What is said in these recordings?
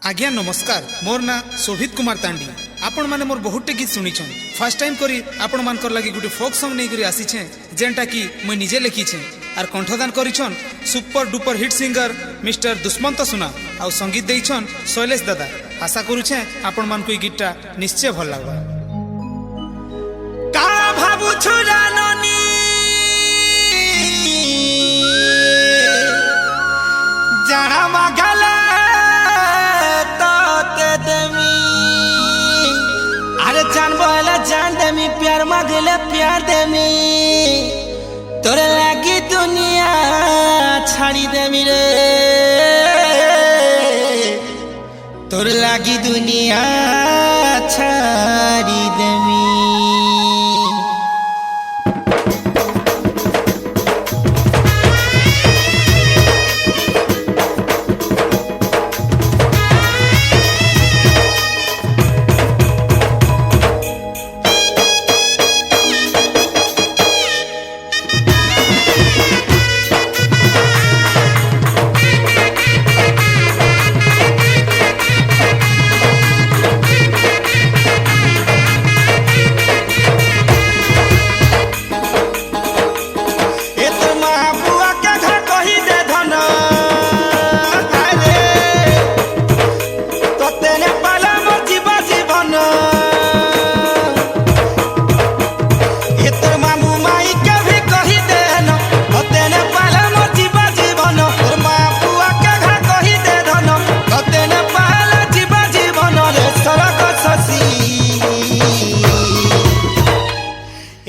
आज्ञा नमस्कार। मोर ना शोभित कुमार तांडी। आपण माने मोर बहुटे गीत सुनिछन। फर्स्ट टाइम करी आपण मानकर लागि गुटे फोक सॉन्ग नै करी आसी छे जेंटा की मैं निजे लिखी छे आर कंठदान करिछन super duper hit singer mister Dushmant Suna आ संगीत देइछन शैलेश दादा। आशा करू छे आपण मान को गीतटा निश्चय भल लागबा। का भाबु छुराननी जहाँ मगला जान बोला जान देमी प्यार मगले प्यार देमी तोरे लागी दुनिया छाड़ी देमी रे तोरे लागी दुनिया छाड़ी देमी।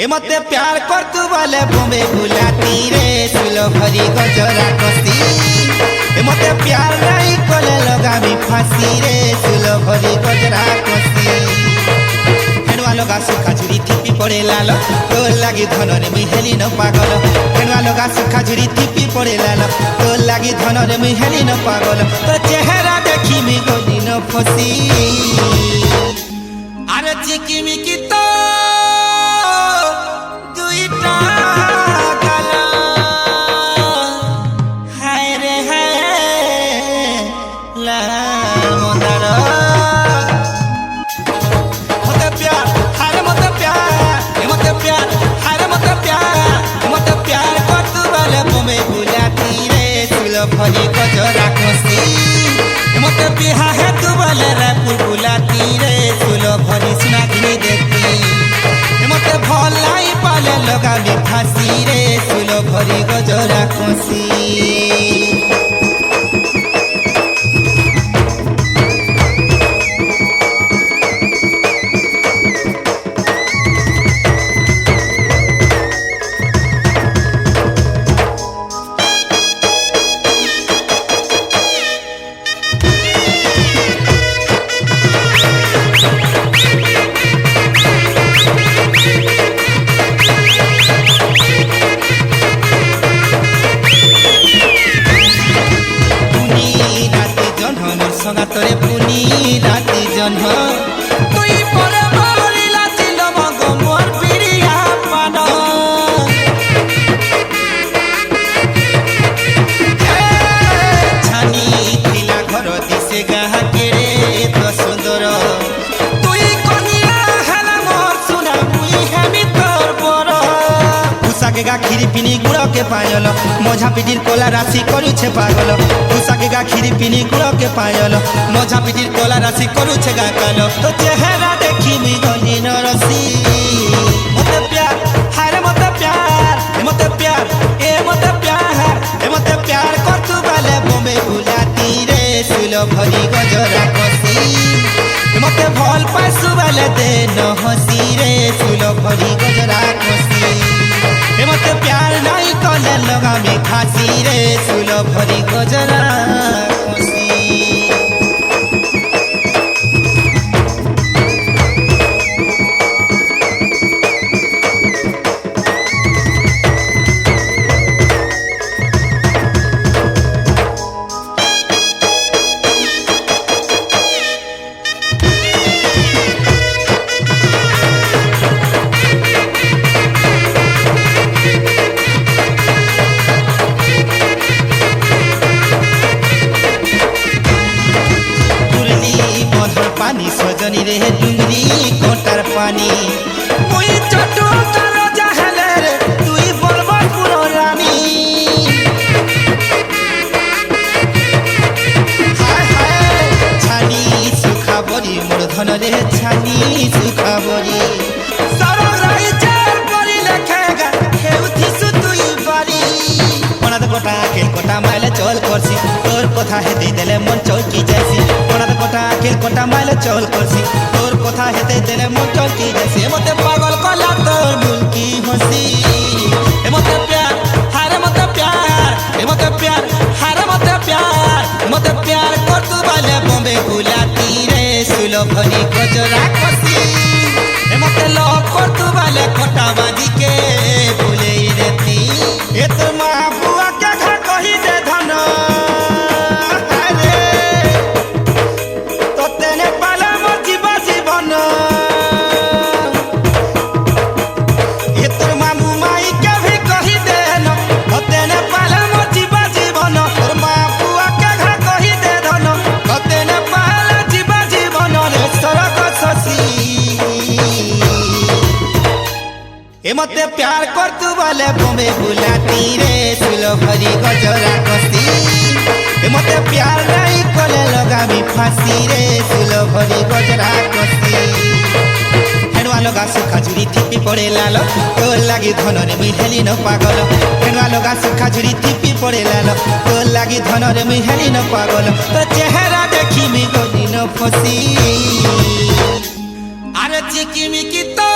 मते प्यार कर तू बोले बॉम्बे बुलाती रे सुलो भरी गजरा कसी मते प्यार नहीं कोले लगामी फांसी रे सुलो भरी गजरा कसी हेनवा लगा सुखा झुरी थिपी पड़े लाल तो लागी धन रे मिहेली न पागल हेनवा लगा सुखा झुरी थिपी पड़े लाल तो लागी धन रे मिहेली न पागल तो चेहरा देखी मी गोली न फसी अरे चिकी मिकी तो भरी गजरा कसी मत बिहा है तू बोले रायपुर बुलाती रे सुलो भरी सुना दिनी देखती मत भल लाई पाले लगा भी फांसी रे सुलो भरी गजरा कसी। तोरे पुनी राती जन्ह तुई परे बोलिला चिल मग मोर पिरिया पान छानी थिला घर दिसे गाहा केरे तो सुंदर तुई कनिया हला मोर सुना मुई हेमी तोर बर उसा के गाखिरी पिनी गुड़ के पायल मझा पिटिर कोला राशि करू छे पागल उसा के गाखिरी पिनी गुड़ के पायल मझा पिटिर कोला राशि करू छे गाकाल तो चेहरा देखी मी गली न रसी मते प्यार हारे मते प्यार ए मते प्यार ए मते प्यार ए मते प्यार कर तू बाले बॉम्बे बुलाती रे सुलो भरी गजरा कसी मते भल पासु बाले दे न हसी रे सुलो भरी गजरा कसी मते प्यार नहीं कले लगा में फांसी रे सुलो भरी गजरा कसी। জওয়ানি সজনী রে ডুঙ্গরি কোটার পানি মুই চটু কর যাহলে রে তুই বলব পুরো রানী হায় হায় ছানি সুখা বরি মোর ধন রে ছানি সুখা বরি সরগ রাইজার পরি লেখেগা হেউথিসু তুই বাড়ি অনাথ গোটা খেল কোটা মাইলে চল করছি তোর কথা হেতে দেলে মন চলকি যাইছি অনাথ গোটা খেল কোটা মাইলে চল করছি তোর কথা হেতে দেলে মন চলকি যাইছি মতে পাগল কলা তোর মুলকি হসি মতে প্যার হারে মতে প্যার মতে প্যার হারে মতে প্যার কর তু বালে বম্বে গুলাতি রে সুলো ভনি গজরা কসি মতে লভ কর তু বালে কোটা বাদিকে ভুলেই রেতি এ তোর মা বুয়া কে ঘা কহি দে ধন আরে তোতে নে পালা মোর জীবা জীবন এ তোর মামু মাই কে ভি কহি দে ন তোতে নে পালা মোর জীবা জীবন তোর মা বুয়া কে ঘা কহি দে ধন তোতে নে পালা জীবা জীবন রে সরক শশী ए मते प्यार कर तू वाले बम्बे बुलाती रे सुलो भरी गजरा कसी ए मते प्यार नहीं कले लगामी फांसी रे सुलो भरी गजरा कसी हेडवा लगा सुखा झुरी थिपी पड़े लालो तो लागी धन रे मुई हेली न पागल हेडवा लगा सुखा झुरी थिपी पड़े लालो तो लागी धन रे मुई हेली न पागल तो चेहरा देखी मी गनी न फसी अरे चिकी मिकी तो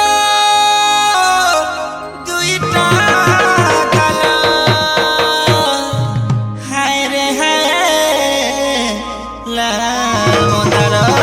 হায় রে হায় লাল মন্দার